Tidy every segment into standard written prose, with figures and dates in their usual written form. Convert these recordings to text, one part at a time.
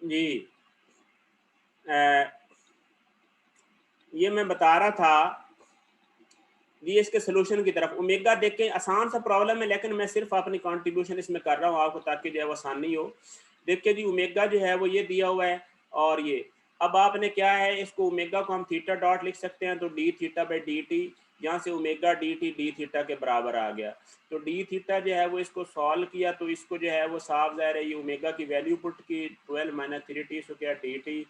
जी ये मैं बता रहा था जी इसके सोल्यूशन की तरफ। ओमेगा देखें आसान सा प्रॉब्लम है, लेकिन मैं सिर्फ अपनी कंट्रीब्यूशन इसमें कर रहा हूँ आपको, ताकि जो है वो आसानी हो। देखिए जी ओमेगा जो है वो ये दिया हुआ है, और ये अब आपने क्या है, इसको ओमेगा को हम थीटा डॉट लिख सकते हैं, तो D theta by D T, यहाँ से omega D T D theta के बराबर आ गया। तो डी थीटा जो है वो इसको सॉल्व किया, तो इसको जो है वो साफ ज़ाहिर है, ये ओमेगा की वैल्यू पुट की 12 minus 3t square D T,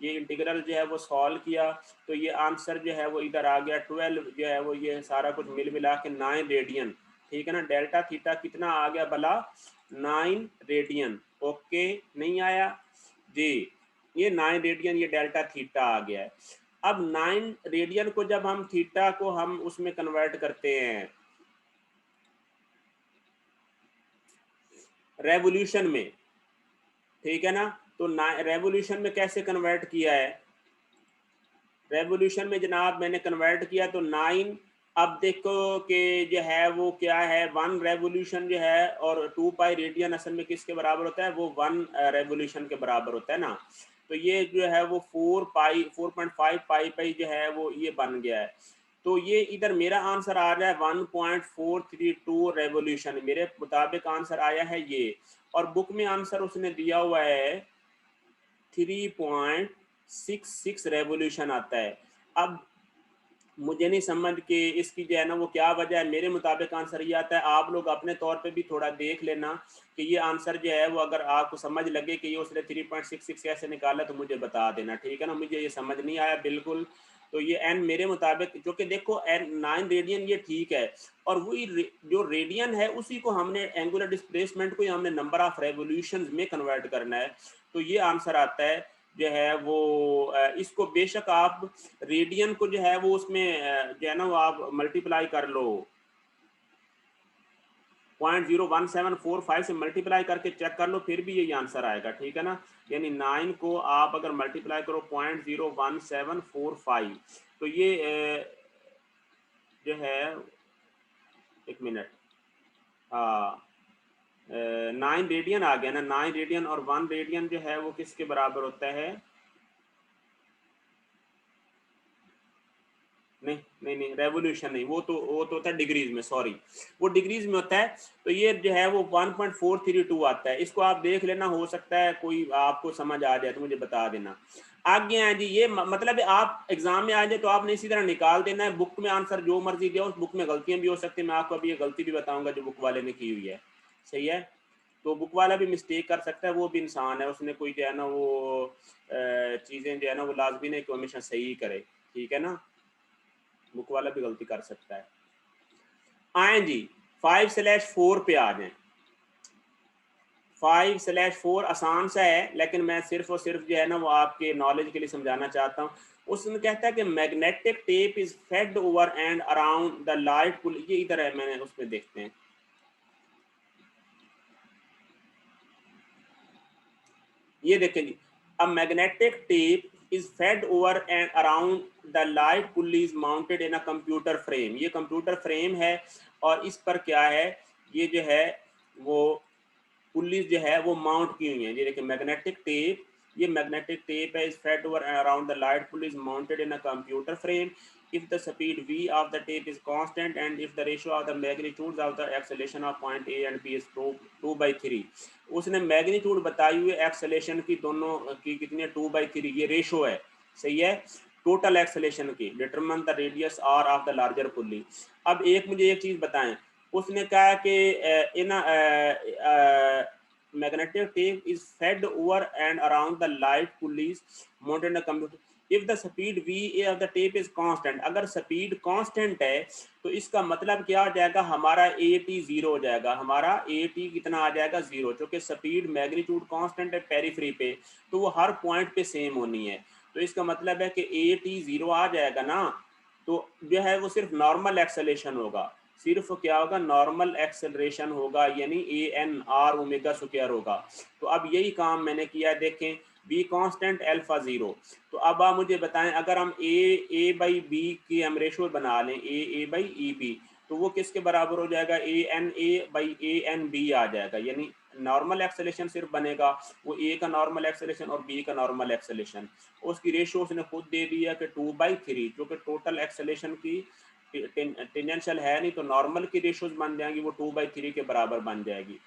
ये इंटीग्रल जो है वो सॉल्व किया, तो ये आंसर जो है वो इधर आ गया 12 जो है वो, ये सारा कुछ मिल मिला के 9 रेडियन। ठीक है ना, डेल्टा थीटा कितना आ गया भला, 9 रेडियन। ओके नहीं आया जी, ये 9 रेडियन ये डेल्टा थीटा आ गया है। अब 9 रेडियन को जब हम थीटा को हम उसमें कन्वर्ट करते हैं रेवोल्यूशन में, ठीक है ना, तो रेवोल्यूशन में कैसे कन्वर्ट किया है, रेवोल्यूशन में जनाब मैंने कन्वर्ट किया तो 9, अब देखो कि जो है वो क्या है, 1 रेवोल्यूशन जो है और 2 पाई रेडियन असल में किसके बराबर होता है, वो 1 रेवोल्यूशन के बराबर होता है ना। तो ये जो है वो 4.5 पाई पाई जो है वो ये बन गया है। तो ये इधर मेरा आंसर आ रहा है 1.432 रेवोल्यूशन, मेरे मुताबिक आंसर आया है ये, और बुक में आंसर उसने दिया हुआ है 3.66 रेवोल्यूशन आता है। अब मुझे नहीं समझ कि इसकी जो है ना वो क्या वजह है, मेरे मुताबिक आंसर ये आता है। आप लोग अपने तौर पे भी थोड़ा देख लेना कि ये आंसर जो है वो अगर आपको समझ लगे कि ये उसने 3.66 कैसे निकाला तो मुझे बता देना, ठीक है ना, मुझे ये समझ नहीं आया बिल्कुल। तो ये एन मेरे मुताबिक, जो कि देखो एन 9 रेडियन ये ठीक है, और वही जो रेडियन है उसी को हमने एंगुलर डिस्प्लेसमेंट को ही हमने नंबर ऑफ रेवोल्यूशन में कन्वर्ट करना है, तो ये आंसर आता है जो है वो। इसको बेशक आप रेडियन को जो है वो उसमें जो है ना वो आप मल्टीप्लाई कर लो, 0.01745 से मल्टीप्लाई करके चेक कर लो, फिर भी यही आंसर आएगा, ठीक है ना। यानी 9 को आप अगर मल्टीप्लाई करो 0.01745, तो ये जो है, एक मिनट, हाँ 9 रेडियन आ गया ना, 9 रेडियन और 1 रेडियन जो है वो किसके बराबर होता है, नहीं नहीं नहीं रेवोल्यूशन नहीं, वो तो होता है डिग्रीज में, सॉरी वो डिग्रीज में होता है। तो ये जो है वो 1.432 आता है, इसको आप देख लेना, हो सकता है कोई आपको समझ आ जाए तो मुझे बता देना। आगे हैं जी, ये मतलब है आप एग्जाम में आ जाए तो आपने इसी तरह निकाल देना है, बुक में आंसर जो मर्जी दिया, उस बुक में गलतियां भी हो सकती है, मैं आपको अभी ये गलती भी बताऊंगा जो बुक वाले ने की हुई है, सही है। तो बुक वाला भी मिस्टेक कर सकता है, वो भी इंसान है, उसने कोई जो है ना वो चीज़ें जो है ना वो लाजमी नहीं कि हमेशा सही करे, ठीक है ना, बुक वाला भी गलती कर सकता है। आए जी 5/4 पे आ जाए। 5/4 आसान सा है, लेकिन मैं सिर्फ और सिर्फ जो है ना वो आपके नॉलेज के लिए समझाना चाहता हूँ। उसमें कहता है कि magnetic tape is fed over and around the light pull, ये इधर है, मैंने उसमें देखते हैं, ये देखें जी, a magnetic tape is fed over and around the light pulleys mounted in a computer frame, ये कंप्यूटर फ्रेम है, और इस पर क्या है, ये जो है वो पुलिस जो है वो माउंट की हुई है, ये देखिए मैग्नेटिक टेप, ये मैग्नेटिक टेप है, is fed over around the light police mounted in a computer frame, if the speed v of the tape is constant and if the ratio of the magnitudes of the acceleration of point a and b is 2/3, उसने magnitude बताई हुई acceleration की, दोनों की कितनी, 2/3, ये ratio है, सही है, टोटल एक्सेलेशन की, determine the radius R of the larger pulley. अब एक मुझे एक चीज बताएं, उसने कहा कि in magnetic tape is fed over and around the light pulleys mounted in a computer if the speed v of the tape is constant, अगर स्पीड कांस्टेंट है तो इसका मतलब क्या हो जाएगा, हमारा ए टी जीरो हो जाएगा, हमारा ए टी कितना आ जाएगा, जीरो, क्योंकि स्पीड मैग्नीट्यूड कांस्टेंट है पेरीफ्री पे, तो वो हर पॉइंट पे सेम होनी है, तो इसका मतलब है कि ए टी जीरो आ जाएगा ना, तो जो है वो सिर्फ नॉर्मल एक्सेलेरेशन होगा, सिर्फ क्या होगा, नॉर्मल एक्सेलरेशन होगा, यानी A N R omega square होगा। तो अब यही काम मैंने किया है, देखें बी कांस्टेंट अल्फा जीरो, तो अब आप मुझे बताएं अगर हम ए बाई बी की हम रेशो बना लें, ए बाई ई बी, तो वो किसके बराबर हो जाएगा, A N A by A N B आ जाएगा, यानी नॉर्मल एक्सेलेरेशन सिर्फ बनेगा, वो ए का नॉर्मल एक्सेलेरेशन और बी का नॉर्मल एक्सेलेरेशन, उसकी रेशियो उसने खुद दे दिया कि 2/3, जो कि टोटल एक्सेलेरेशन की टेंजेंशियल है नहीं, तो नॉर्मल की रेशियोज बन जाएंगी, वो 2/3 के बराबर बन जाएगी।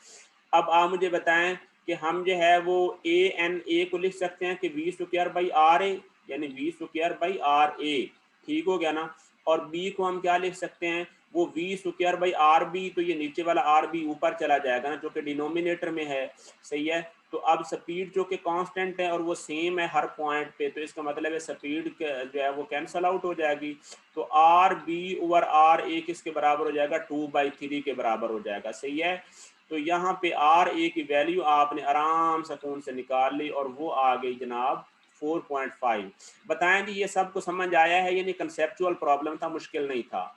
अब आप मुझे बताएं कि हम जो है वो ए को लिख सकते हैं कि we square by R A, यानी we square by R A, ठीक हो गया ना। और बी को हम क्या लिख सकते हैं, वो V square by R B, तो ये नीचे वाला आर बी ऊपर चला जाएगा ना, जो कि डिनोमिनेटर में है, सही है। तो अब स्पीड जो कि कांस्टेंट है और वो सेम है हर पॉइंट पे, तो इसका मतलब है स्पीड जो है वो कैंसल आउट हो जाएगी। तो R B over R A किसके बराबर हो जाएगा, 2/3 के बराबर हो जाएगा, सही है। तो यहाँ पे आर ए की वैल्यू आपने आराम सुकून से निकाल ली और वो आ गई जनाब 4.5। बताएं जी ये सब को समझ आया है, यानी कंसेप्चुअल प्रॉब्लम था, मुश्किल नहीं था।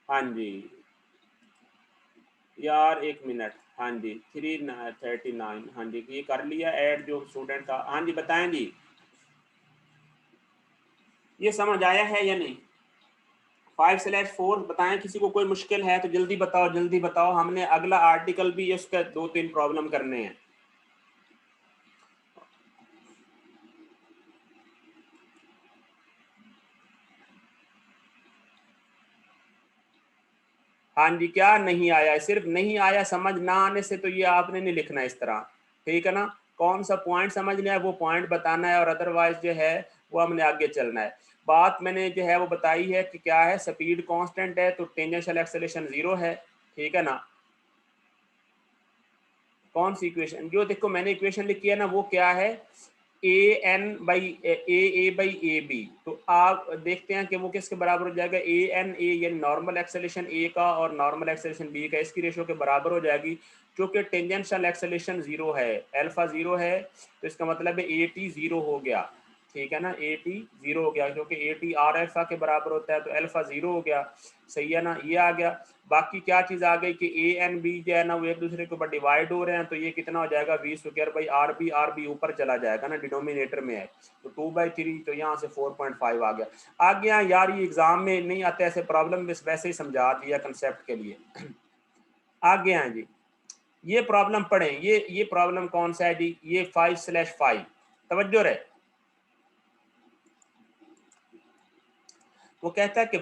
हाँ जी यार एक मिनट, हाँ जी 339, हाँ जी ये कर लिया ऐड जो स्टूडेंट था। हाँ जी बताएं जी, ये समझ आया है या नहीं। 5/4 बताएं, किसी को कोई मुश्किल है तो जल्दी बताओ, जल्दी बताओ, हमने अगला आर्टिकल भी उसका 2-3 प्रॉब्लम करने हैं। हाँ जी क्या नहीं आया, सिर्फ नहीं आया, समझ ना आने से तो ये आपने नहीं लिखना इस तरह, ठीक है ना। कौन सा पॉइंट समझना है वो पॉइंट बताना है, और अदरवाइज जो है वो हमने आगे चलना है। बात मैंने जो है वो बताई है कि क्या है, स्पीड कांस्टेंट है तो टेंजेंशियल एक्सेलरेशन 0 है, ठीक है ना। कौन सी इक्वेशन, जो देखो मैंने इक्वेशन लिखी है ना वो क्या है, ए बी, तो आप देखते हैं कि वो किसके बराबर हो जाएगा, ए यानी नॉर्मल एक्सेलेरेशन ए का और नॉर्मल एक्सेलेरेशन बी का, इसकी रेशियो के बराबर हो जाएगी, जो कि टेंजेंशियल एक्सेलेरेशन 0 है, अल्फा 0 है, तो इसका मतलब है ए टी 0 हो गया, ठीक है ना, ए टी 0 हो गया, क्योंकि ए टी आर अल्फा के बराबर होता है, तो अल्फा 0 हो गया, सही है ना, ये आ गया। बाकी क्या चीज़ आ गई कि ए एन बी जो है ना वो एक दूसरे के ऊपर डिवाइड हो रहे हैं, तो ये कितना हो जाएगा, V square by R B ऊपर चला जाएगा ना, डिनोमिनेटर में है, तो 2/3, तो यहाँ से 4.5 आ गया। आ गया यार, ये एग्जाम में नहीं आते ऐसे प्रॉब्लम, बस वैसे ही समझा दिया कंसेप्ट के लिए। आ गया है जी, ये प्रॉब्लम पढ़ें, ये प्रॉब्लम कौन सा है जी, ये 5/5, तवज्जो रहे। वो कहता है कि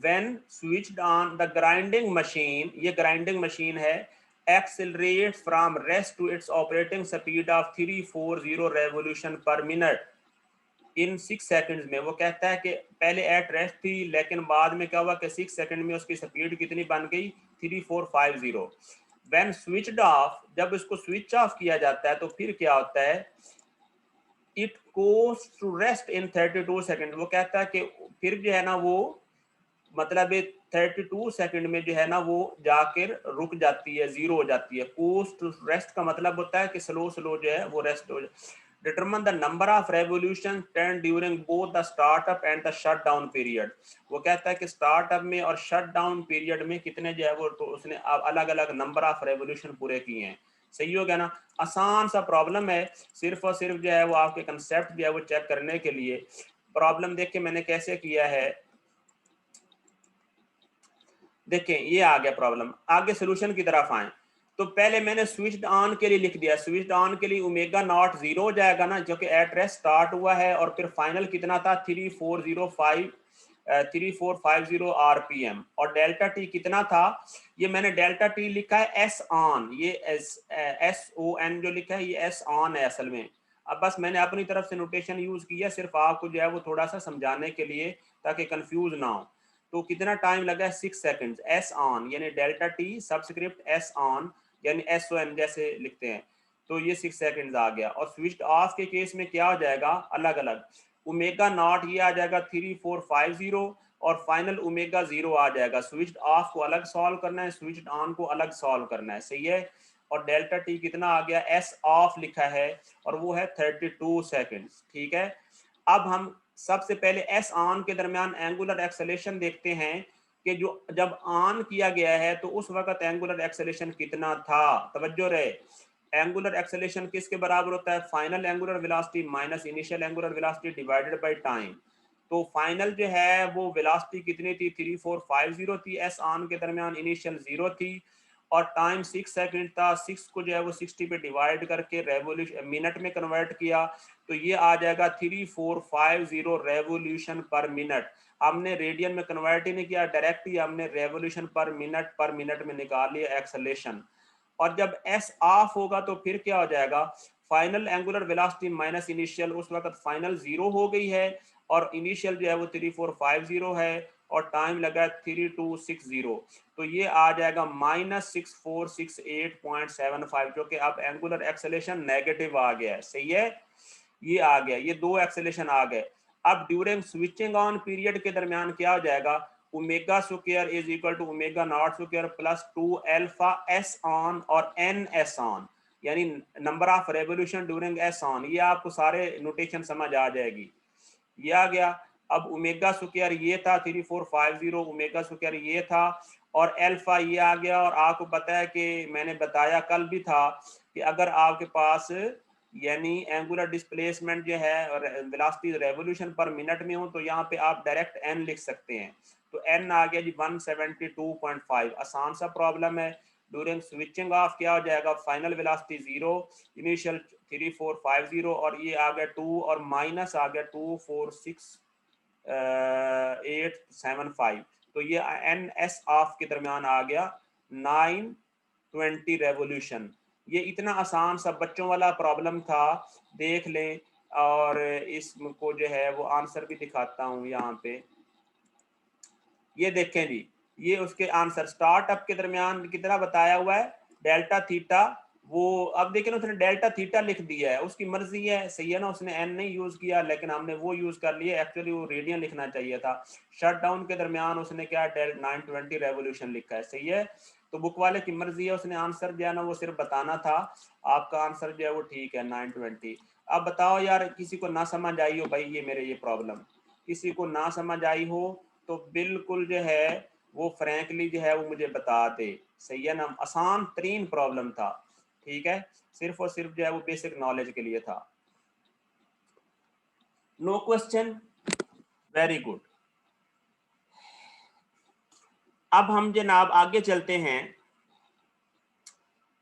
when switched on the grinding machine, ये ग्राइंडिंग मशीन है, accelerate from rest to its operating speed of 340 revolution per minute in 6 seconds में। वो कहता है कि पहले एट रेस्ट थी, लेकिन बाद में क्या हुआ कि 6 सेकंड में उसकी स्पीड कितनी बन गई, 3450। when switched off, जब इसको स्विच ऑफ किया जाता है तो फिर क्या होता है, it goes to rest in 32 second. वो कहता है कि फिर जो है ना वो मतलब 32 सेकंड में जो है ना वो जाकर रुक जाती है, 0 हो जाती है। पोस्ट रेस्ट का मतलब होता है कि स्लो स्लो जो है वो रेस्ट हो जाए। Determine the number of revolution turn during both the startup and the shut down period. वो कहता है कि स्टार्टअप में और शट डाउन पीरियड में कितने जो है वो, तो उसने अलग अलग नंबर ऑफ रेवोल्यूशन पूरे किए हैं, सही हो गया ना। आसान सा प्रॉब्लम है, सिर्फ और सिर्फ जो है वो आपके कंसेप्ट जो है वो चेक करने के लिए। प्रॉब्लम देख के मैंने कैसे किया है, देखें ये आ गया प्रॉब्लम। आगे सोल्यूशन की तरफ आए तो पहले मैंने स्विच्ड ऑन के लिए लिख दिया, स्विच्ड ऑन के लिए ओमेगा नॉट 0 हो जाएगा ना, जो कि एट रेस्ट स्टार्ट हुआ है, और फिर फाइनल कितना था 3450 आरपीएम, और डेल्टा टी कितना था, ये मैंने डेल्टा टी लिखा है एस ऑन, ये एस ओ एन जो लिखा है ये एस ऑन है असल में। अब बस मैंने अपनी तरफ से नोटेशन यूज किया, सिर्फ आपको जो है वो थोड़ा सा समझाने के लिए, ताकि कंफ्यूज ना हो। तो कितना टाइम लगा है, 6 सेकंड्स। एस ऑन यानी delta T subscript S on यानी एस ओ एन जैसे लिखते हैं, तो ये 6 सेकंड्स आ गया। और स्विच्ड ऑफ के केस में क्या हो जाएगा, अलग अलग ओमेगा नॉट ये आ जाएगा 3450, और फाइनल ओमेगा 0 आ जाएगा। स्विच्ड ऑफ को अलग सॉल्व करना है, स्विच्ड ऑन को अलग सॉल्व करना है, सही है। और डेल्टा टी कितना आ गया, एस ऑफ लिखा है, और वो है 32 सेकंड्स, ठीक है। अब हम सबसे पहले एस ऑन के दरमियान एंगुलर एक्सेलेरेशन देखते हैं कि जो जब ऑन किया गया है तो उस वक्त एंगुलर एक्सेलेरेशन कितना था। तवज्जो रहे, एंगुलर एक्सेलेरेशन किसके बराबर होता है, final angular velocity minus initial angular velocity divided by time. तो फाइनल जो है वो वेलोसिटी कितनी थी 3450 थी, एस ऑन के दरमियान इनिशियल 0 थी और टाइम 6 सेकंड था। 6 को जो है वो 60 पे डिवाइड करके रेवोल्यूशन मिनट में कन्वर्ट किया तो ये आ जाएगा 3450 रेवोल्यूशन पर मिनट। हमने रेडियन में कन्वर्ट ही नहीं किया, डायरेक्ट ही हमने रेवोल्यूशन पर मिनट में निकाल लिया एक्सेलरेशन। और जब एस ऑफ होगा तो फिर क्या हो जाएगा, final angular velocity minus initial, उस वक्त फाइनल 0 हो गई है और इनिशियल जो है वो 3450 है और टाइम लगा 3260, तो ये आ जाएगा -6468.75, जो कि अब एंगुलर एक्सेलेरेशन नेगेटिव आ गया है। सही है, ये आ गया, ये दो एक्सेलेरेशन आ गए। अब ड्यूरिंग स्विचिंग ऑन पीरियड के दरमियान क्या हो जाएगा, omega square is equal to omega naught square plus 2 alpha S on और एन एस ऑन, यानी number of revolution during S on. ये आपको सारे नोटेशन समझ आ जाएगी। ये आ गया। अब ओमेगा स्क्वायर ये था 3450, ओमेगा स्क्वायर ये था और अल्फा ये आ गया। और आपको पता है कि मैंने बताया कल भी था कि अगर आपके पास यानी एंगुलर डिस्प्लेसमेंट जो है और वेलोसिटी रेवोल्यूशन पर मिनट में हो तो यहाँ पे आप डायरेक्ट एन लिख सकते हैं। तो एन आ गया जी 172.5। आसान सा प्रॉब्लम है। ड्यूरिंग स्विचिंग ऑफ क्या हो जाएगा, फाइनल वेलोसिटी 0, इनिशियल 3450 और ये आ गया 2 और माइनस आ गया 246875, तो ये एन एस ऑफ के दरमियान आ गया 920 रेवोल्यूशन। ये इतना आसान सा बच्चों वाला प्रॉब्लम था, देख लें। और इसको जो है वो आंसर भी दिखाता हूँ यहाँ पे, ये देखें जी, ये उसके आंसर स्टार्ट अप के दरमियान कितना बताया हुआ है, डेल्टा थीटा। वो अब देखें ना, उसने डेल्टा थीटा लिख दिया है, उसकी मर्जी है, सही है ना, उसने एन नहीं यूज किया लेकिन हमने वो यूज कर लिया। एक्चुअली वो रेडियन लिखना चाहिए था। शट डाउन के दरमियान उसने क्या 920 रेवोल्यूशन लिखा है, सही है। तो बुक वाले की मर्जी है, उसने आंसर जो है ना वो सिर्फ बताना था। आपका आंसर जो है वो ठीक है 920। अब बताओ यार, किसी को ना समझ आई हो भाई, ये मेरे ये प्रॉब्लम किसी को ना समझ आई हो तो बिल्कुल जो है वो फ्रैंकली जो है वो मुझे बता दे, सही है ना। आसान तरीन प्रॉब्लम था, ठीक है, सिर्फ और सिर्फ जो है वो बेसिक नॉलेज के लिए था। No question, very good. अब हम जनाब आगे चलते हैं।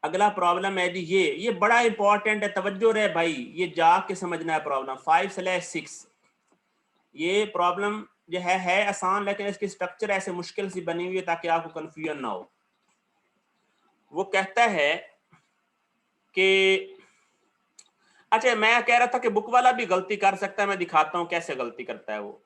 अगला प्रॉब्लम है जी, ये बड़ा इंपॉर्टेंट है, तवज्जो रहे भाई, ये जाग के समझना है प्रॉब्लम 5/6। ये प्रॉब्लम जो है आसान, लेकिन इसकी स्ट्रक्चर ऐसे मुश्किल सी बनी हुई है ताकि आपको कंफ्यूजन ना हो। वो कहता है कि अच्छा, मैं कह रहा था कि बुक वाला भी गलती कर सकता है, मैं दिखाता हूं कैसे गलती करता है वो।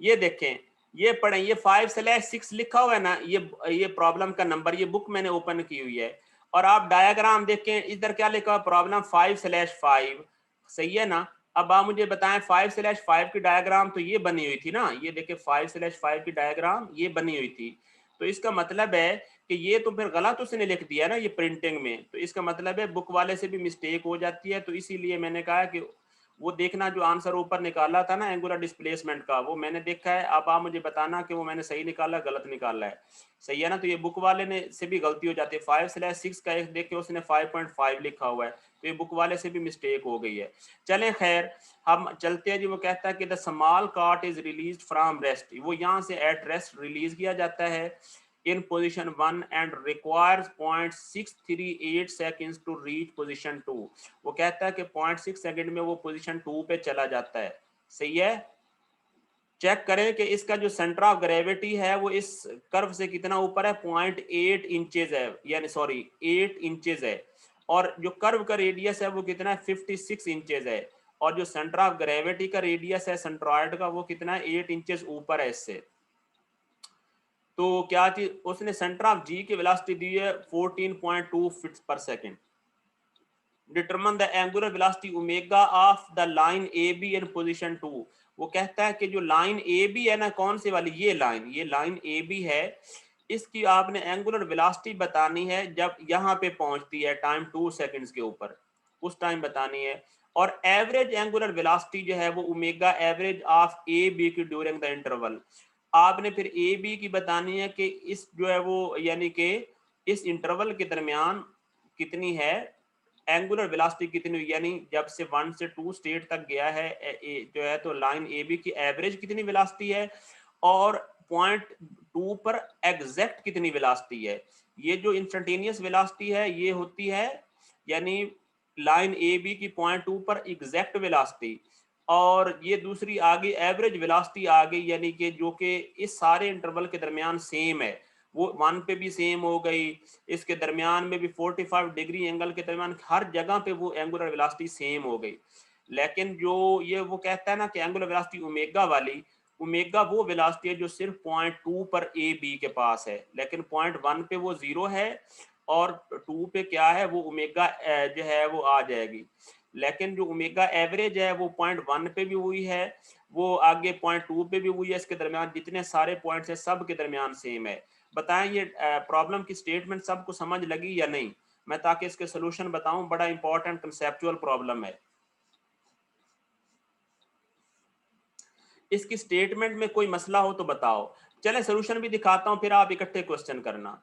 ये देखें, ये पढ़ें, ये 5/6 लिखा हुआ है ना, ये प्रॉब्लम का नंबर, ये बुक मैंने ओपन की हुई है। और आप डायग्राम देखें, इधर क्या लिखा हुआ, प्रॉब्लम 5/5, सही है ना। अब आप मुझे बताएं 5/5 की डायग्राम तो ये बनी हुई थी ना, ये देखिए 5/5 की डायग्राम ये बनी हुई थी। तो इसका मतलब है कि ये तो फिर गलत उसने लिख दिया ना ये प्रिंटिंग में, तो इसका मतलब है बुक वाले से भी मिस्टेक हो जाती है। तो इसीलिए मैंने कहा कि वो देखना जो आंसर ऊपर निकाला था ना एंगुलर डिस्प्लेसमेंट का, वो मैंने देखा है। अब आप मुझे बताना कि वो मैंने सही निकाला गलत निकाला है, सही है ना। तो ये बुक वाले ने से भी गलती हो जाती है। 5/6 का एक देख के उसने 5.5 लिखा हुआ है, तो ये बुक वाले से भी मिस्टेक हो गई है। चलें खैर, हम चलते हैं जी। वो कहता है कि the small cart is release from rest, वो यहाँ से एट रेस्ट रिलीज किया जाता है in position 1 and requires 0.638 seconds to reach position 2। वो कहता है कि 0.6 सेकंड में वो पोजीशन 2 पे चला जाता है, सही है। चेक करें कि इसका जो सेंटर ऑफ ग्रेविटी है वो इस कर्व से कितना ऊपर है, 0.8 इंचेस है, यानी सॉरी 8 इंचेस है। और जो कर्व का रेडियस है वो कितना है, 56 इंचेस है। और जो सेंटर ऑफ ग्रेविटी का रेडियस है सेंट्रॉइड का, वो कितना है, 8 इंचेस ऊपर है इससे। तो क्या चीज उसने सेंटर ऑफ जी की वेलोसिटी दी है 14.2 फीट पर second. Determine the angular velocity omega of the line A be in position 2। वो कहता है कि जो लाइन ए बी है ना, कौन सी वाली, ये लाइन ए बी है, इसकी आपने एंगुलर वेलोसिटी बतानी है जब यहाँ पे पहुंचती है टाइम 2 सेकंड्स के ऊपर, उस टाइम बतानी है। और एवरेज एंगुलर वेलोसिटी जो है वो omega average of A B की ड्यूरिंग द इंटरवल। आपने फिर ए बी की बतानी है कि इस जो है वो यानी कि इस इंटरवल के दरमियान कितनी है एंगुलर वेलोसिटी कितनी हुई, यानी जब से 1 से 2 स्टेट तक गया है जो है, तो लाइन ए बी की एवरेज कितनी वेलोसिटी है और पॉइंट 2 पर एग्जैक्ट कितनी वेलोसिटी है। ये जो इंस्टेंटेनियस वेलोसिटी है ये होती है यानी लाइन ए बी की पॉइंट 2 पर एग्जैक्ट वेलोसिटी, और ये दूसरी आगे एवरेज वेलोसिटी आ गई, यानी कि जो कि इस सारे इंटरवल के दरमियान सेम है, वो 1 पे भी सेम हो गई, इसके दरमियान में भी 45 डिग्री एंगल के दरमियान हर जगह पे वो एंगुलर वेलोसिटी सेम हो गई। लेकिन जो ये वो कहता है ना कि एंगुलर वेलोसिटी ओमेगा वाली, ओमेगा वो वेलोसिटी है जो सिर्फ पॉइंट 2 पर ए बी के पास है, लेकिन पॉइंट 1 पे वो 0 है और 2 पे क्या है वो ओमेगा जो है वो आ जाएगी। लेकिन जो ओमेगा एवरेज है वो पॉइंट 1 पे भी हुई है, वो आगे पॉइंट 2 पे भी हुई है, इसके दरमियान जितने सारे पॉइंट्स है सब के दरमियान सेम है। बताएं ये प्रॉब्लम की स्टेटमेंट सबको समझ लगी या नहीं, मैं ताकि इसके सोल्यूशन बताऊं, बड़ा इंपॉर्टेंट कंसेप्चुअल प्रॉब्लम है। इसकी स्टेटमेंट में कोई मसला हो तो बताओ। चले सोल्यूशन भी दिखाता हूं, फिर आप इकट्ठे क्वेश्चन करना।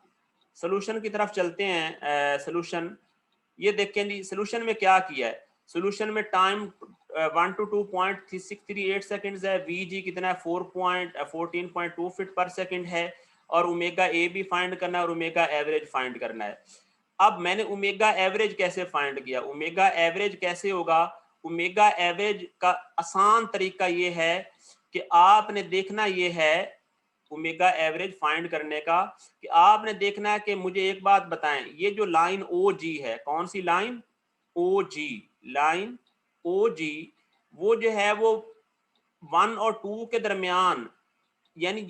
सोल्यूशन की तरफ चलते हैं। सोल्यूशन ये देखें जी, सोल्यूशन में क्या किया है। सोल्यूशन में टाइम 1 to 2.638 सेकंड्स है, वी जी कितना है 14.2 फीट पर सेकंड है, और ओमेगा ए भी फाइंड करना है और ओमेगा एवरेज फाइंड करना है। अब मैंने ओमेगा एवरेज कैसे फाइंड किया, ओमेगा एवरेज कैसे होगा। ओमेगा एवरेज का आसान तरीका ये है कि आपने देखना ये है ओमेगा एवरेज फाइंड करने का, कि आपने देखना है कि मुझे एक बात बताएं, ये जो लाइन ओ जी है, कौन सी लाइन, ओ जी, लाइन ओ जी, वो जो है वो 1 और 2 के दरमियान, यानी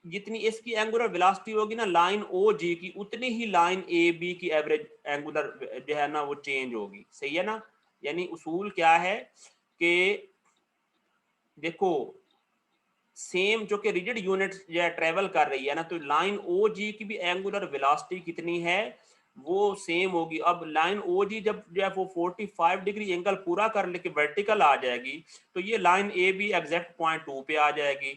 जितनी इसकी एंगुलर वेलोसिटी होगी ना लाइन ओ जी की, उतनी ही लाइन ए बी की एवरेज एंगुलर जो है ना वो चेंज होगी। सही है ना। यानी उसूल क्या है कि देखो सेम जो कि रिजिड यूनिट जो है ट्रेवल कर रही है ना, तो लाइन ओ जी की भी एंगुलर वेलोसिटी कितनी है वो सेम होगी। अब लाइन ओ जी जब जो है वो 45 डिग्री एंगल पूरा कर लेके वर्टिकल आ जाएगी, तो ये line A be exact point 2 पे आ जाएगी।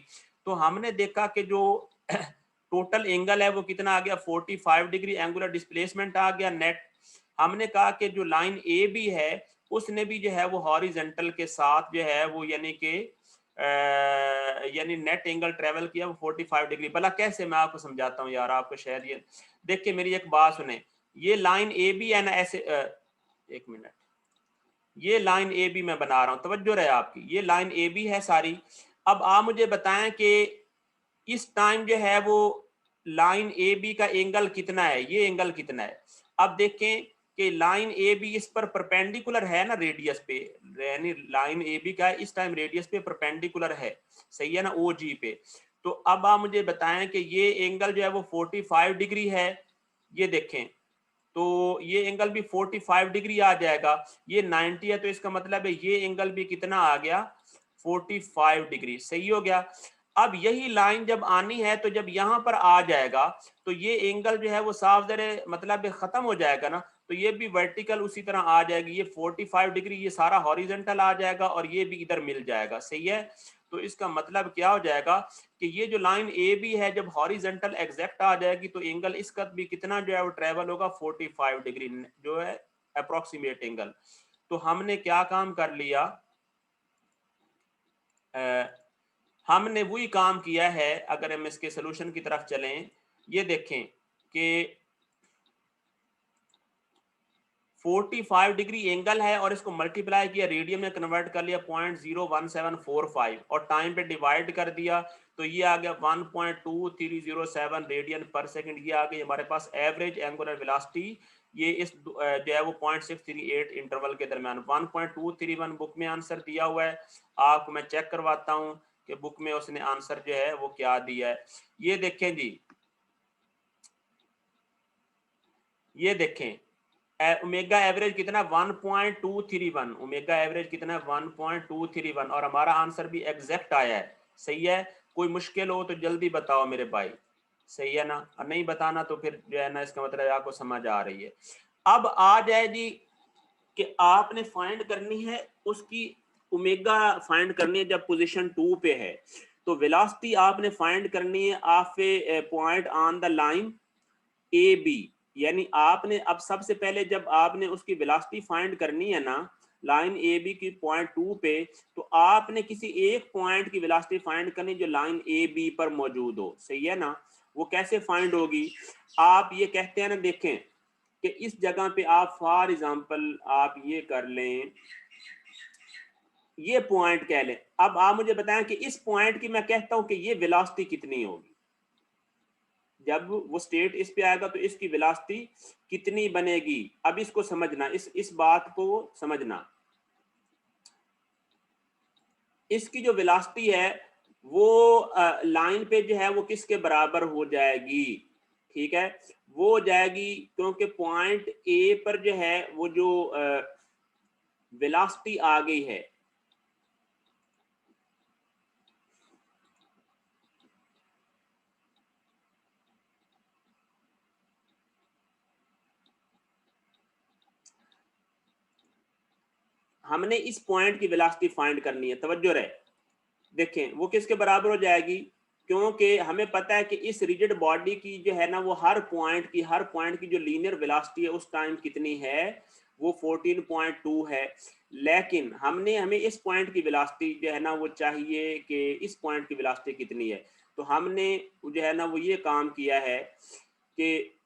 तो हमने देखा कि जो टोटल एंगल है वो कितना आ गया 45 डिग्री एंगुलर डिस्प्लेसमेंट आ गया नेट। हमने कहा कि जो लाइन ए बी है उसने भी जो है वो हॉरिजेंटल के साथ जो है वो यानी कि यानी नेट एंगल ट्रेवल किया वो 45 डिग्री। भला कैसे, मैं आपको समझाता हूँ यार, आपको शायद ये देखिए मेरी एक बात सुने, ये लाइन ए बी है ना ऐसे एक मिनट, ये लाइन ए बी मैं बना रहा हूं, तवज्जो रहे आपकी, ये लाइन ए बी है सारी। अब आप मुझे बताएं कि इस टाइम जो है वो लाइन ए बी का एंगल कितना है, ये एंगल कितना है। अब देखें कि लाइन ए बी इस पर परपेंडिकुलर है ना रेडियस पे, यानी लाइन ए बी का इस टाइम रेडियस पे परपेंडिकुलर है, सही है ना, ओ जी पे। तो अब आप मुझे बताएं कि ये एंगल जो है वो 45 डिग्री है, ये देखें तो ये एंगल भी 45 डिग्री आ जाएगा, ये 90 है, तो इसका मतलब है ये एंगल भी कितना आ गया 45 डिग्री। सही हो गया। अब यही लाइन जब आनी है तो जब यहां पर आ जाएगा तो ये एंगल जो है वो साफ जरे मतलब खत्म हो जाएगा ना, तो ये भी वर्टिकल उसी तरह आ जाएगी, ये 45 डिग्री ये सारा हॉरिजॉन्टल आ जाएगा और ये भी इधर मिल जाएगा। सही है। तो इसका मतलब क्या हो जाएगा कि ये जो लाइन ए बी है जब हॉरिजॉन्टल एग्जैक्ट आ जाएगी तो एंगल इसका भी कितना जो है वो ट्रेवल होगा 45 डिग्री जो है अप्रोक्सीमेट एंगल। तो हमने क्या काम कर लिया, हमने वही काम किया है। अगर हम इसके सोल्यूशन की तरफ चलें, ये देखें कि 45 डिग्री एंगल है और इसको मल्टीप्लाई किया, रेडियन में कन्वर्ट कर लिया 0.01745 और टाइम पे डिवाइड कर दिया, तो ये आ गया 1.2307 रेडियन पर सेकंड। ये आ गई हमारे पास एवरेज एंगुलर वेलोसिटी, ये इस जो है वो 0.638 इंटरवल के दरमियान 1.231 बुक में आंसर दिया हुआ है। आपको मैं चेक करवाता हूँ कि बुक में उसने आंसर जो है वो क्या दिया है। ये देखें जी, ये देखें ओमेगा एवरेज कितना 1.231, ओमेगा एवरेज कितना 1.231 और हमारा आंसर भी एग्जैक्ट आया है। सही है। कोई मुश्किल हो तो जल्दी बताओ मेरे भाई, सही है ना, और नहीं बताना तो फिर जो है ना इसका मतलब आपको समझ आ रही है। अब आ जाए जी कि आपने फाइंड करनी है उसकी ओमेगा फाइंड करनी है जब पोजीशन 2 पे है, तो वेलोसिटी आपने फाइंड करनी है of a point on the line A B. यानी आपने अब सबसे पहले जब आपने उसकी वेलोसिटी फाइंड करनी है ना लाइन ए बी की पॉइंट 2 पे, तो आपने किसी एक पॉइंट की वेलोसिटी फाइंड करनी जो लाइन ए बी पर मौजूद हो, सही है ना। वो कैसे फाइंड होगी, आप ये कहते हैं ना, देखें कि इस जगह पे आप फॉर एग्जांपल आप ये कर लें, ये पॉइंट कह लें। अब आप मुझे बताएं कि इस पॉइंट की मैं कहता हूं कि ये वेलोसिटी कितनी होगी, जब वो स्टेट इस पे आएगा तो इसकी वेलोसिटी कितनी बनेगी। अब इसको समझना, इस बात को समझना, इसकी जो वेलोसिटी है वो लाइन पे जो है वो किसके बराबर हो जाएगी, ठीक है, वो हो जाएगी, क्योंकि पॉइंट ए पर जो है वो जो वेलोसिटी आ गई है, हमने इस पॉइंट की वेलोसिटी फाइंड करनी है, तवज्जो रहे। देखें वो किसके बराबर हो जाएगी, क्योंकि हमें पता है कि इस रिजिड बॉडी की जो है ना वो हर पॉइंट की जो लीनियर वेलोसिटी है उस टाइम कितनी है, वो 14.2 है। लेकिन हमें इस पॉइंट की वेलोसिटी जो है ना वो चाहिए कि इस पॉइंट की वेलोसिटी कितनी है। तो हमने जो है ना वो ये काम किया है कि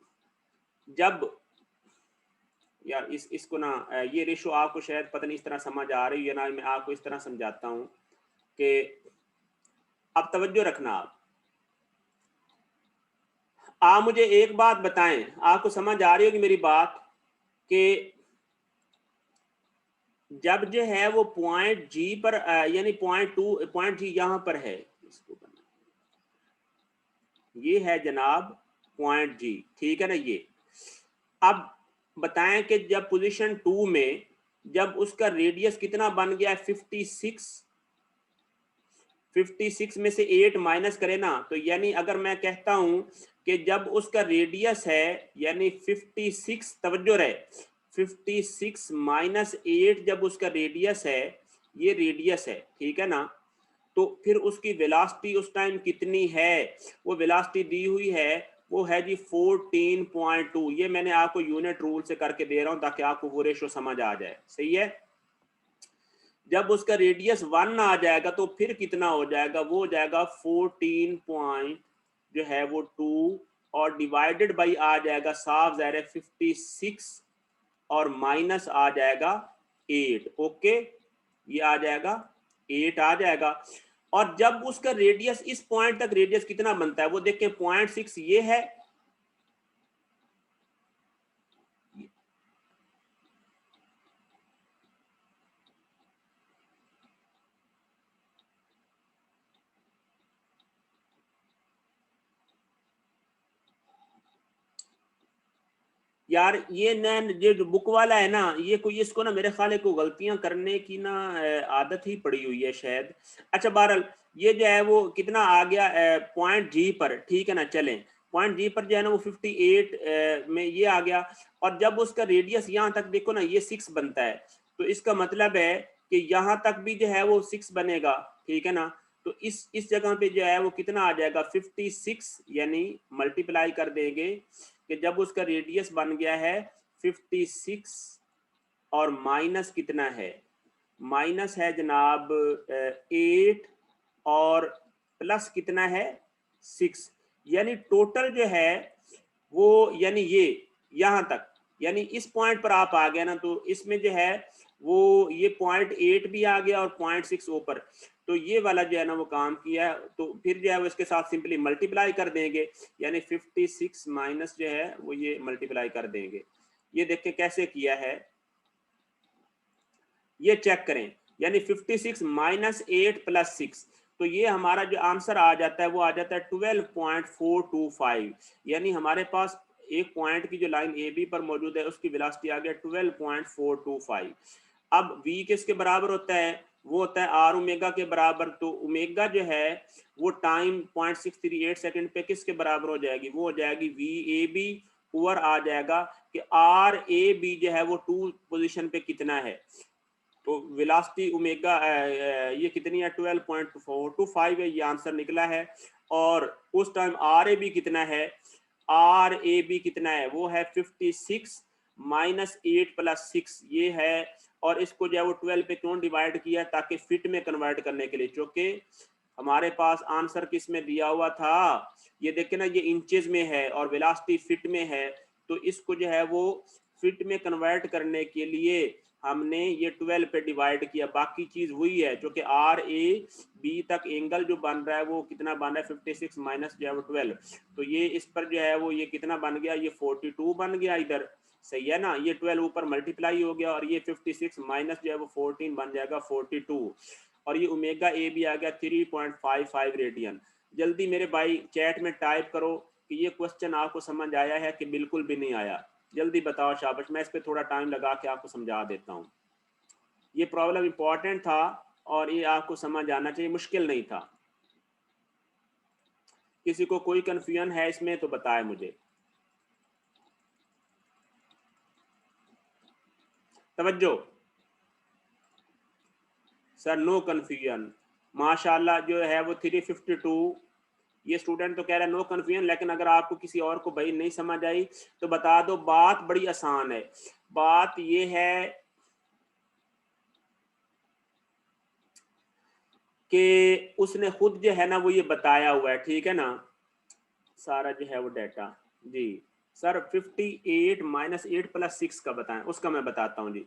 जब यार इसको ना ये रेशो आपको शायद पता नहीं इस तरह समझ आ रही है ना, मैं आपको इस तरह समझाता हूँ कि अब तवज्जो रखना। आप मुझे एक बात बताएं, आपको समझ आ रही होगी मेरी बात, कि जब जो है वो पॉइंट जी पर यानी पॉइंट जी यहां पर है, इसको ये है जनाब पॉइंट जी, ठीक है ना। ये अब बताएं कि जब पोजीशन 2 में जब उसका रेडियस कितना बन गया है 56 में से 8 माइनस करे ना, तो यानी अगर मैं कहता हूं कि जब उसका रेडियस है यानी 56, तवज्जो रहे, 56 माइनस 8 जब उसका रेडियस है, ये रेडियस है, ठीक है ना, तो फिर उसकी वेलोसिटी उस टाइम कितनी है, वो वेलोसिटी दी हुई है, वो है जी 14.2। ये मैंने आपको यूनिट रूल से करके दे रहा हूं ताकि आपको वो रेशो समझ आ जाए, सही है। जब उसका रेडियस 1 आ जाएगा तो फिर कितना हो जाएगा, वो हो जाएगा 14 पॉइंट जो है वो 2 और डिवाइडेड बाई आ जाएगा साफ ज़ाहिर है 56 और माइनस आ जाएगा 8। ओके, ये आ जाएगा 8 आ जाएगा। और जब उसका रेडियस इस पॉइंट तक रेडियस कितना बनता है वो देखें, 0.6 ये है, यार ये न ये जो बुक वाला है ना, ये कोई इसको ना मेरे ख्याल है को गलतियां करने की ना आदत ही पड़ी हुई है शायद। अच्छा बहरहाल ये जो है वो कितना आ गया पॉइंट जी पर, ठीक है ना। चलें पॉइंट जी पर जो है ना वो 58 में ये आ गया। और जब उसका रेडियस यहाँ तक देखो ना ये 6 बनता है, तो इसका मतलब है कि यहाँ तक भी जो है वो 6 बनेगा, ठीक है ना। तो इस जगह पे जो है वो कितना आ जाएगा 56, यानी मल्टीप्लाई कर देंगे कि जब उसका रेडियस बन गया है 56 और माइनस कितना है, माइनस है जनाब 8 और प्लस कितना है 6, यानी टोटल जो है वो यानी ये यहाँ तक, यानी इस पॉइंट पर आप आ गए ना, तो इसमें जो है वो ये 0.8 भी आ गया और 0.6 ऊपर, तो ये वाला जो है ना वो काम किया। तो फिर जो है वो इसके साथ सिंपली मल्टीप्लाई कर देंगे, यानी 56 माइनस जो है वो ये मल्टीप्लाई कर देंगे। ये देख के कैसे किया है ये चेक करें, यानी 56 माइनस 8 प्लस 6, तो ये हमारा जो आंसर आ जाता है वो आ जाता है 12.425। यानी हमारे पास एक पॉइंट की जो लाइन ए बी पर मौजूद है उसकी वेलोसिटी आ गया 12.425। अब v किसके बराबर होता है, वो होता है आर ओमेगा के बराबर। तो ओमेगा जो है वो टाइम 0.638 सेकंड पे किसके बराबर हो जाएगी, वो हो जाएगी वी ए बी ओवर आ जाएगा कि आर ए बी जो है वो 2 पोजीशन पे कितना है। तो वेलोसिटी ओमेगा ये कितनी है 12.425 है, ये आंसर निकला है। और उस टाइम आर ए बी कितना है, आर ए बी कितना है, वो है 56 माइनस 8 प्लस 6 ये है, और इसको जो है वो 12 पे क्यों डिवाइड किया, ताकि फिट में कन्वर्ट करने के लिए, क्योंकि हमारे पास आंसर किस में दिया हुआ था, ये देखे ना, ये इंचेस में है और वेलोसिटी फिट में है, तो इसको जो है वो फिट में कन्वर्ट करने के लिए हमने ये 12 पे डिवाइड किया, बाकी चीज हुई है, जो कि आर ए बी तक एंगल जो बन रहा है वो कितना बन रहा है 56 माइनस जो है वो 12, तो ये इस पर जो है वो ये कितना बन गया, ये 42 बन गया इधर, सही है ना, ये 12 ऊपर मल्टीप्लाई हो गया और ये 56 माइनस जो है वो 14 बन जाएगा 42, और ये ओमेगा ए भी आ गया 3.55 रेडियन। जल्दी मेरे भाई चैट में टाइप करो कि ये क्वेश्चन आपको समझ आया है कि बिल्कुल भी नहीं आया, जल्दी बताओ शाबाश, मैं इस पर थोड़ा टाइम लगा के आपको समझा देता हूँ। ये प्रॉब्लम इंपॉर्टेंट था और ये आपको समझ आना चाहिए, मुश्किल नहीं था। किसी को कोई कंफ्यूजन है इसमें तो बताए मुझे। तवज्जो सर, नो कंफ्यूजन, माशाल्लाह जो है वो 352, ये स्टूडेंट तो कह रहा है नो कंफ्यूजन, लेकिन अगर आपको किसी और को भाई नहीं समझ आई तो बता दो, बात बड़ी आसान है। बात ये है कि उसने खुद जो है ना वो ये बताया हुआ है, ठीक है ना, सारा जो है वो डाटा जी। सर 58 माइनस 8 प्लस 6 का बताएं, उसका मैं बताता हूँ जी।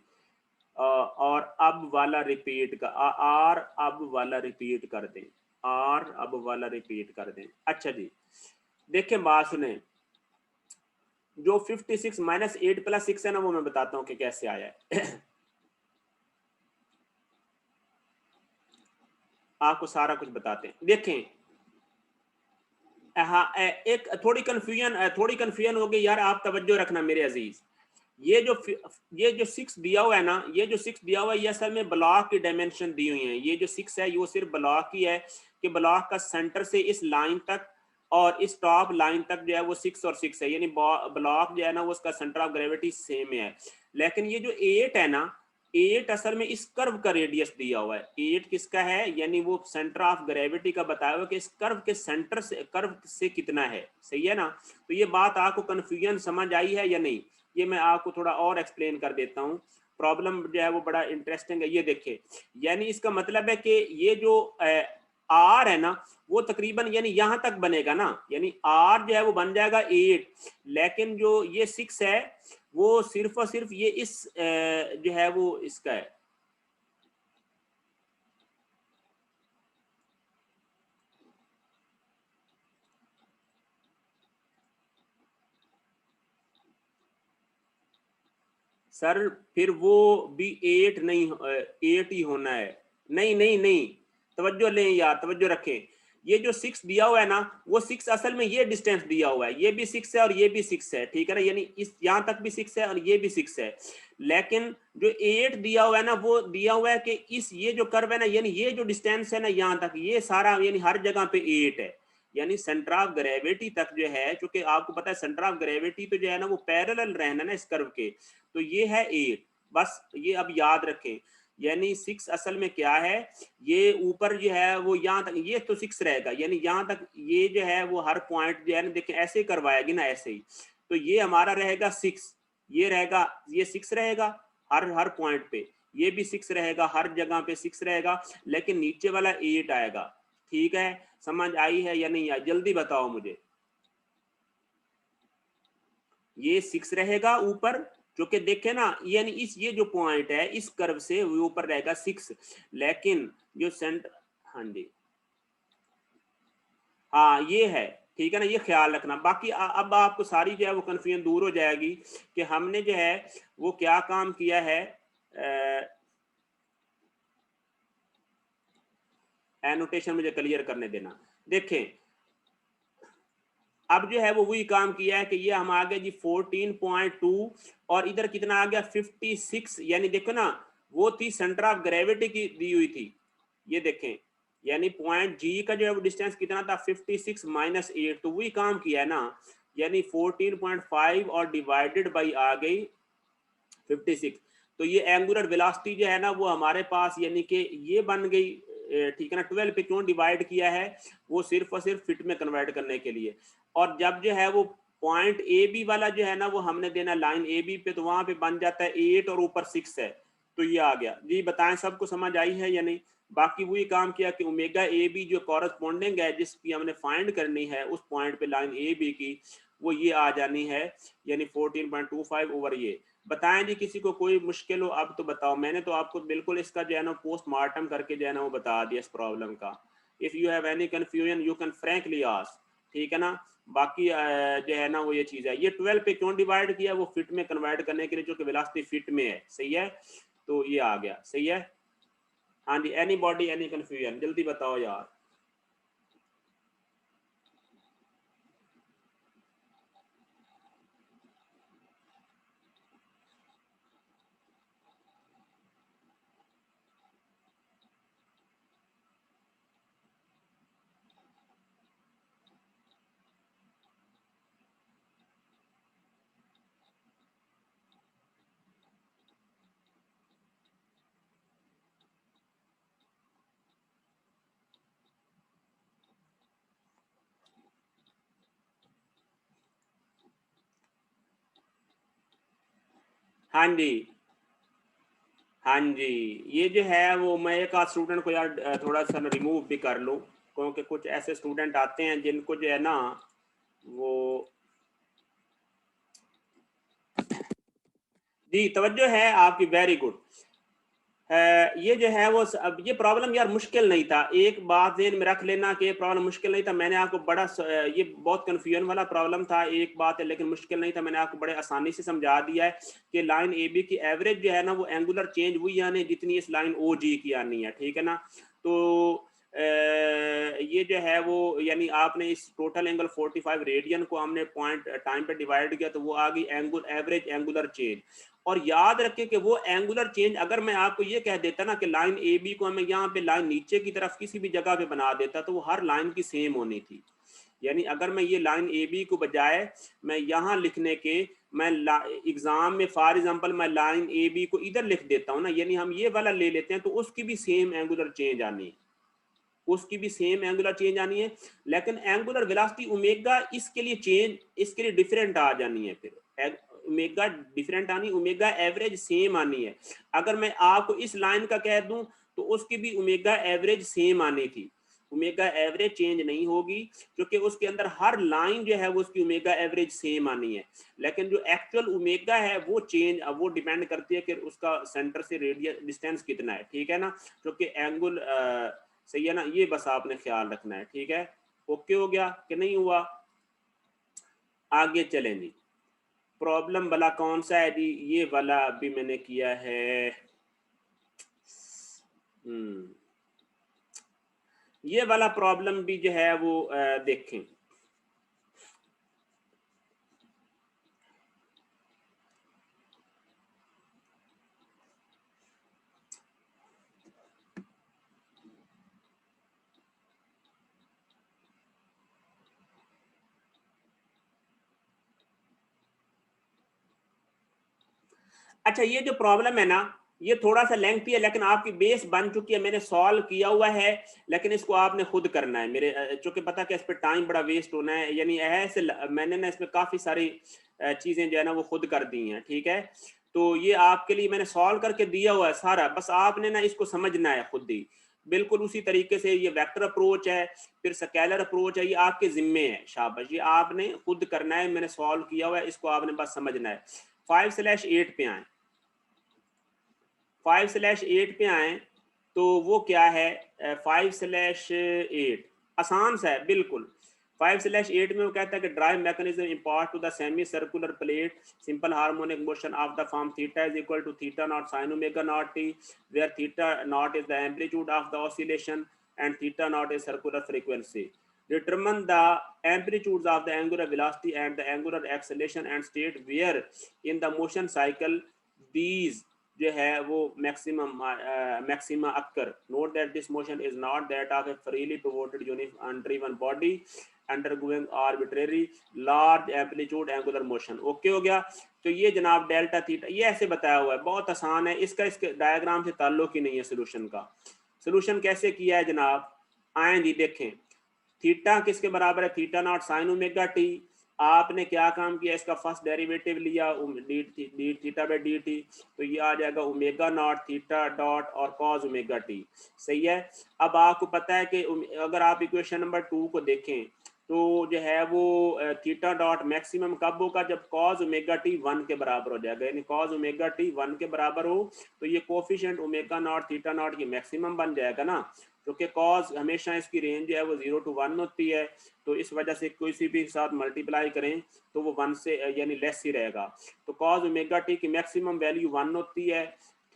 और अब वाला रिपीट का आर अब वाला रिपीट कर दें, आर अब वाला रिपीट कर दें। अच्छा जी, देखें बात सुने, जो 56 माइनस 8 प्लस 6 है ना वो मैं बताता हूँ कि कैसे आया है। आपको सारा कुछ बताते हैं, देखें। हाँ, एक थोड़ी कंफ्यूजन हो गई यार, आप तवज्जो रखना मेरे अजीज। ये जो 6 दिया हुआ है ना, ये जो 6 दिया हुआ है ये असल में ब्लॉक की डायमेंशन दी हुई है। ये जो 6 है वो सिर्फ ब्लॉक की है कि ब्लॉक का सेंटर से इस लाइन तक और इस टॉप लाइन तक जो है वो 6 और 6 है, यानी ब्लॉक जो है ना वो उसका सेंटर ऑफ ग्रेविटी सेम है। लेकिन ये जो 8 है ना, 8 असल में इस कर्व का रेडियस दिया हुआ है। 8 किसका है, यानी वो सेंटर ऑफ ग्रेविटी का बताया हुआ कि इस कर्व के सेंटर से, कर्व से कितना है, सही है ना। तो ये बात आपको कंफ्यूजन समझ आई है या नहीं, ये मैं आपको थोड़ा और एक्सप्लेन कर देता हूँ। प्रॉब्लम जो है वो बड़ा इंटरेस्टिंग है, ये देखिए, यानी इसका मतलब है कि ये जो आर है ना वो तकरीबन यानी यहाँ तक बनेगा ना, यानी आर जो है वो बन जाएगा 8, लेकिन जो ये 6 है वो सिर्फ और सिर्फ ये इस जो है वो इसका है। सर फिर वो भी 8 नहीं, 8 ही होना है। नहीं नहीं नहीं, तवज्जो लें यार, तवज्जो रखें। ये जो 6 दिया हुआ है ना वो 6 असल में ये डिस्टेंस दिया हुआ है, ये भी 6 है और ये भी 6 है, ठीक है ना, यानी इस यहाँ तक भी 6 है और ये भी 6 है। लेकिन जो 8 दिया हुआ है ना वो दिया हुआ है कि इस ये जो कर्व है ना, यानी ये जो डिस्टेंस है ना यहाँ तक, ये सारा यानी हर जगह पे 8 है, यानी सेंटर ऑफ ग्रेविटी तक जो है, क्योंकि आपको पता है सेंटर ऑफ ग्रेविटी तो जो है ना वो पैरेलल रहना ना इस कर्व के, तो ये है 8। बस ये अब याद रखें, यानी 6 असल में क्या है, ये ऊपर जो है वो यहाँ तक, ये तो 6 रहेगा, यानी यहाँ तक ये जो है वो हर पॉइंट जो है ना, देखें ऐसे करवाएगी ना, ऐसे ही, तो ये हमारा रहेगा 6, ये रहेगा, ये 6 रहेगा हर हर पॉइंट पे, ये भी 6 रहेगा हर जगह पे 6 रहेगा, लेकिन नीचे वाला 8 आएगा। ठीक है, समझ आई है या नहीं आई, जल्दी बताओ मुझे। ये 6 रहेगा ऊपर, जो कि देखे ना, यानी इस ये जो पॉइंट है इस कर्व से वो ऊपर रहेगा 6, लेकिन जो सेंटर, हाँ जी, हाँ ये है, ठीक है ना, ये ख्याल रखना। बाकी अब आपको सारी जो है वो कंफ्यूजन दूर हो जाएगी कि हमने जो है वो क्या काम किया है। एनोटेशन मुझे क्लियर करने देना, देखें अब जो है वो वही काम किया है कि ये हम आ गए जी 14.2 और इधर कितना आ गया 56, यानी देखो ना वो थी सेंटर ऑफ ग्रेविटी की दी हुई थी, ये देखें, यानी पॉइंट जी का जो है वो डिस्टेंस कितना था 56 माइनस 8, तो वही काम किया है ना, यानी 14.5 और डिवाइडेड बाई आ गई 56, तो ये एंगुलर वेलोसिटी जो है ना वो हमारे पास यानी कि ये बन गई, ठीक है ना। 12 पे क्यों डिवाइड किया है, वो सिर्फ और सिर्फ फिट में कन्वर्ट करने के लिए। और जब जो है वो पॉइंट ए बी वाला जो है ना वो हमने देना लाइन ए बी पे, तो वहां पे बन जाता है 8 और ऊपर 6 है, तो ये आ गया जी। बताएं सबको समझ आई है या नहीं? बाकी वही काम किया कि ओमेगा ए बी जो कॉरस्पॉन्डिंग है जिसकी हमने फाइंड करनी है उस पॉइंट पे लाइन ए बी की, वो ये आ जानी है, यानी 14.25 ओवर ये। बताएं जी किसी को कोई मुश्किल हो अब तो बताओ। मैंने तो आपको बिल्कुल इसका जो है ना पोस्टमार्टम करके जो है ना वो बता दिया इस प्रॉब्लम का। If you have any confusion you can frankly ask, ठीक है ना। बाकी जो है ना वो ये चीज है। ये 12 पे क्यों डिवाइड किया? वो फिट में कन्वर्ट करने के लिए, जो कि वेलोसिटी फिट में है, सही है। तो ये आ गया, सही है। हाँ जी, एनी बॉडी एनी कंफ्यूजन, जल्दी बताओ यार। हाँ जी, हाँ जी। ये जो है वो मैं एक आध स्टूडेंट को यार थोड़ा सा रिमूव भी कर लूँ, क्योंकि कुछ ऐसे स्टूडेंट आते हैं जिनको जो है ना वो, जी तवज्जो है आपकी, वेरी गुड। ये जो है वो अब ये प्रॉब्लम यार मुश्किल नहीं था। एक बात ध्यान में रख लेना कि ये प्रॉब्लम मुश्किल नहीं था। मैंने आपको बड़ा ये बहुत कन्फ्यूजन वाला प्रॉब्लम था, एक बात है, लेकिन मुश्किल नहीं था। मैंने आपको बड़े आसानी से समझा दिया है कि लाइन ए बी की एवरेज जो है ना वो एंगुलर चेंज वही आनी जितनी इस लाइन ओ जी की आनी है, ठीक है ना। तो ये जो है वो यानी आपने इस टोटल एंगल 45 रेडियन को हमने पॉइंट टाइम पे डिवाइड किया, तो वो आ गई एवरेज एंगुलर चेंज। और याद रखें कि वो एंगुलर चेंज अगर मैं आपको ये कह देता ना कि लाइन ए बी को हमें यहाँ पे लाइन नीचे की तरफ किसी भी जगह पे बना देता, तो वो हर लाइन की सेम होनी थी। यानी अगर मैं ये लाइन ए बी को बजाय मैं यहाँ लिखने के, मैं एग्जाम में फॉर एग्जांपल मैं लाइन ए बी को इधर लिख देता हूँ ना, यानी हम ये वाला ले लेते हैं, तो उसकी भी सेम एंगुलर चेंज आनी है, उसकी भी सेम एंगुलर चेंज आनी है। लेकिन एंगुलर वेलोसिटी ओमेगा इसके लिए चेंज, इसके लिए डिफरेंट आ जानी है। फिर ओमेगा डिफरेंट आनी, ओमेगा एवरेज सेम आनी है। अगर मैं आपको इस लाइन का कह दूं तो उसकी भी ओमेगा एवरेज सेम आनी थी। ओमेगा एवरेज चेंज नहीं होगी, क्योंकि उसके अंदर हर लाइन जो है वो उसकी ओमेगा एवरेज सेम आनी है। लेकिन जो एक्चुअल ओमेगा है वो चेंज, वो डिपेंड करती है कि उसका सेंटर से रेडियस डिस्टेंस कितना है, ठीक है ना। क्योंकि एंगुल सही है ना, ये बस आपने ख्याल रखना है, ठीक है। ओके हो गया कि नहीं हुआ? आगे चलें जी। प्रॉब्लम वाला कौन सा है जी? ये वाला अभी मैंने किया है। ये वाला प्रॉब्लम भी जो है वो देखें। अच्छा, ये जो प्रॉब्लम है ना ये थोड़ा सा लेंथी है, लेकिन आपकी बेस बन चुकी है, मैंने सॉल्व किया हुआ है। लेकिन इसको आपने खुद करना है, मेरे चूंकि पता कि इस पर टाइम बड़ा वेस्ट होना है, यानी ऐसे मैंने ना इसमें काफ़ी सारी चीज़ें जो है ना वो खुद कर दी हैं, ठीक है। तो ये आपके लिए मैंने सॉल्व करके दिया हुआ है सारा, बस आपने ना इसको समझना है खुद ही। बिल्कुल उसी तरीके से ये वेक्टर अप्रोच है, फिर स्केलर अप्रोच है, ये आपके जिम्मे है, शाबाश, ये आपने खुद करना है। मैंने सॉल्व किया हुआ है, इसको आपने बस समझना है। 5/8 पे आए, 5/8 पे आए, तो वो क्या है? 5/8 आसान सा है बिल्कुल। 5/8 में वो कहता है कि drive mechanism impart to the semicircular plate simple harmonic motion of the form theta is equal to theta naught sine omega naught T, where theta naught is the amplitude of the oscillation and theta naught is circular frequency. Determine the amplitudes of the angular velocity and the angular acceleration and state where in the motion cycle these जो है वो maxima occur. Note that this motion is not that of a freely pivoted unit undriven body undergoing arbitrary large amplitude angular motion. Okay हो गया। तो ये जनाब delta theta ये ऐसे बताया हुआ है, बहुत आसान है, इसका इसके डायग्राम से ताल्लुक ही नहीं है सोल्यूशन का। सोल्यूशन कैसे किया है जनाब? आए जी देखें, थीटा किसके बराबर है? Theta naught sine omega T, आपने क्या काम किया, इसका फर्स्ट डेरिवेटिव लिया D theta by D T, तो ये आ जाएगा ओमेगा नॉट थीटा डॉट और कॉस ओमेगा टी। सही है। अब आपको पता है कि अगर आप इक्वेशन नंबर 2 को देखें तो जो है वो थीटा डॉट मैक्सिमम कब होगा, जब कॉस ओमेगा टी 1 के बराबर हो जाएगा, यानी कॉस ओमेगा टी 1 के बराबर हो तो ये coefficient omega naught theta naught की मैक्सिमम बन जाएगा ना, क्योंकि कॉस हमेशा इसकी रेंज जो है वो 0 to 1 होती है, तो इस वजह से किसी भी साथ मल्टीप्लाई करें तो वो 1 से यानी लेस ही रहेगा। तो कॉस ओमेगा टी की मैक्सिमम वैल्यू 1 होती है,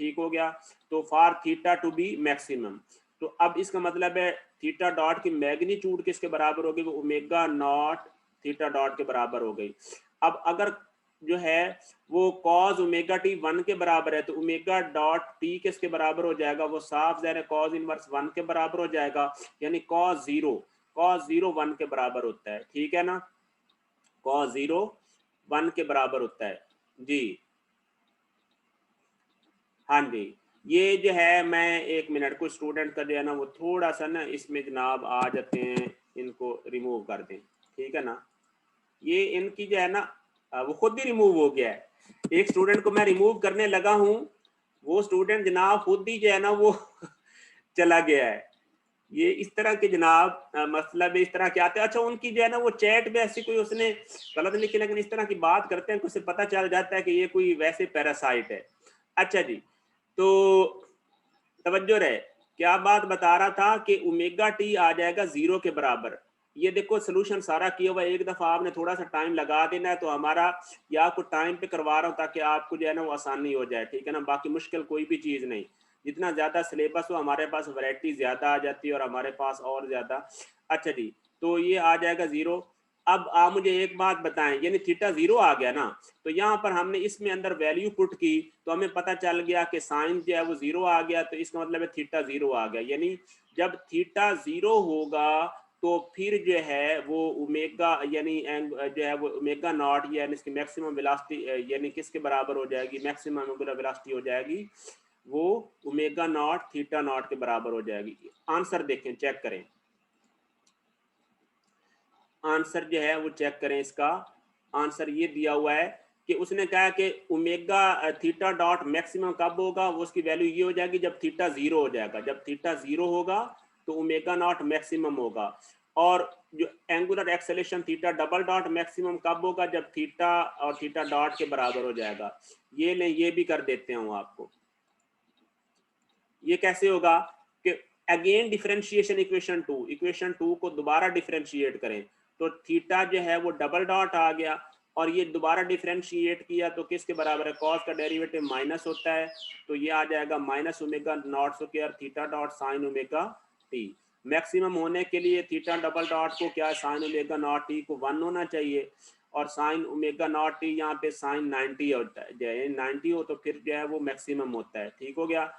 ठीक हो गया। तो for theta to be maximum, तो अब इसका मतलब है थीटा डॉट की मैग्नीट्यूड किसके बराबर होगी, वो ओमेगा नॉट थीटा डॉट के बराबर हो गई। अब अगर जो है वो कॉस ओमेगा टी 1 के बराबर है तो ओमेगा डॉट टी किसके बराबर हो जाएगा, वो साफ ज़ाहिर है कॉस इनवर्स 1 के बराबर हो जाएगा, यानी कॉस 0 1 के बराबर होता है, ठीक है ना, कॉस 0 1 के बराबर होता है जी। हाँ जी, ये जो है मैं एक मिनट, कुछ स्टूडेंट का जो है ना वो थोड़ा सा ना इसमें जनाब आ जाते हैं, इनको रिमूव कर दें, ठीक है ना। ये इनकी जो है ना वो खुद ही रिमूव हो गया है। एक स्टूडेंट को मैं रिमूव करने लगा हूँ, वो स्टूडेंट जनाब खुद ही जो है ना वो चला गया है। ये इस तरह के जनाब मतलब इस तरह के आते हैं। अच्छा, उनकी जो है ना वो चैट में ऐसी कोई उसने गलत लिखी, लेकिन इस तरह की बात करते हैं कि उससे पता चल जाता है कि ये कोई वैसे पैरासाइट है। अच्छा जी, तो तवज्जो रहे, क्या बात बता रहा था कि ओमेगा टी आ जाएगा 0 के बराबर। ये देखो सोल्यूशन सारा किया हुआ, एक दफ़ा आपने थोड़ा सा टाइम लगा देना है तो हमारा, या आपको टाइम पे करवा रहा हूँ ताकि आपको जो है ना वो आसानी हो जाए, ठीक है ना। बाकी मुश्किल कोई भी चीज़ नहीं, जितना ज़्यादा सिलेबस हो हमारे पास वैरायटी ज़्यादा आ जाती है और हमारे पास और ज़्यादा। अच्छा जी, तो ये आ जाएगा 0। अब आप मुझे एक बात बताएं, यानी थीटा 0 आ गया ना, तो यहाँ पर हमने इसमें अंदर वैल्यू पुट की तो हमें पता चल गया कि साइन जो है वो 0 आ गया, तो इसका मतलब है थीटा 0 आ गया। यानी जब थीटा 0 होगा तो फिर जो है वो ओमेगा यानी जो है वो ओमेगा नॉट यानी इसकी मैक्सिमम वेलोसिटी यानी किसके बराबर हो जाएगी, मैक्सिमम एंगुलर वेलोसिटी हो जाएगी वो ओमेगा नॉट थीटा नॉट के बराबर हो जाएगी। आंसर देखें, चेक करें, आंसर जो है वो चेक करें। इसका आंसर ये दिया हुआ है कि उसने कहा कि ओमेगा थीटा डॉट मैक्सिमम कब होगा, वो उसकी वैल्यू ये हो जाएगी जब थीटा 0 हो जाएगा। जब थीटा 0 होगा तो ओमेगा नॉट मैक्सिमम होगा। और जो angular acceleration theta double dot maximum कब होगा, जब थीटा और थीटा डॉट के बराबर हो जाएगा। ये ले, ये भी कर देते हूँ आपको। ये कैसे होगा कि अगेन डिफरेंशिएशन इक्वेशन 2 को दोबारा डिफरेंशिएट करें तो थीटा जो है वो डबल डॉट आ गया, और ये दोबारा डिफरेंशिएट किया तो किसके बराबर है, कॉस का डेरिवेटिव माइनस होता है, तो ये आ जाएगा minus omega naught square theta dot sine omega T. Maximum होने के लिए थीटा डबल डॉट को क्या, साइन ओमेगा नॉट टी को 1 होना चाहिए, और साइन ओमेगा नॉट टी यहाँ पे साइन 90 होता है, जो 90 हो तो फिर जो है वो मैक्सिमम होता है, ठीक हो गया।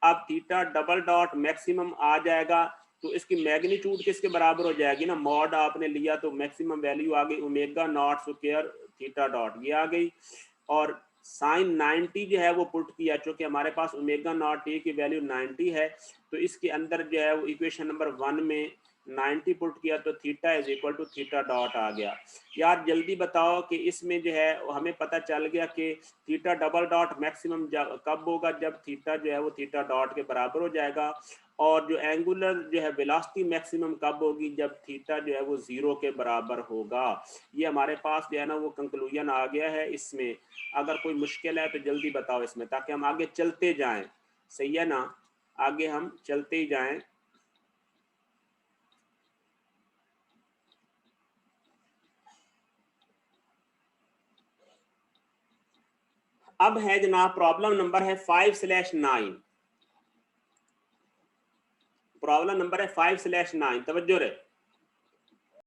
अब थीटा डबल डॉट मैक्सिमम आ जाएगा तो इसकी मैग्नीट्यूड किसके बराबर हो जाएगी ना, मॉड आपने लिया तो मैक्सिमम वैल्यू आ गई omega naught square theta dot, ये आ गई। और साइन 90 जो है वो पुट किया, चूंकि हमारे पास ओमेगा नॉट टी की वैल्यू 90 है तो इसके अंदर जो है वो इक्वेशन नंबर 1 में 90 पुट किया तो theta is equal to theta dot आ गया। यार जल्दी बताओ कि इसमें जो है हमें पता चल गया कि थीटा डबल डॉट मैक्सिमम कब होगा, जब थीटा जो है वो थीटा डॉट के बराबर हो जाएगा, और जो एंगुलर जो है वेलोसिटी मैक्सिमम कब होगी, जब थीटा जो है वो 0 के बराबर होगा। ये हमारे पास जो है ना वो कंक्लूजन आ गया है। इसमें अगर कोई मुश्किल है तो जल्दी बताओ इसमें, ताकि हम आगे चलते जाएं, सही है ना, आगे हम चलते ही जाएं। अब है जनाब प्रॉब्लम नंबर है 5/9, प्रॉब्लम नंबर है 5/9, तवज्जो रहे।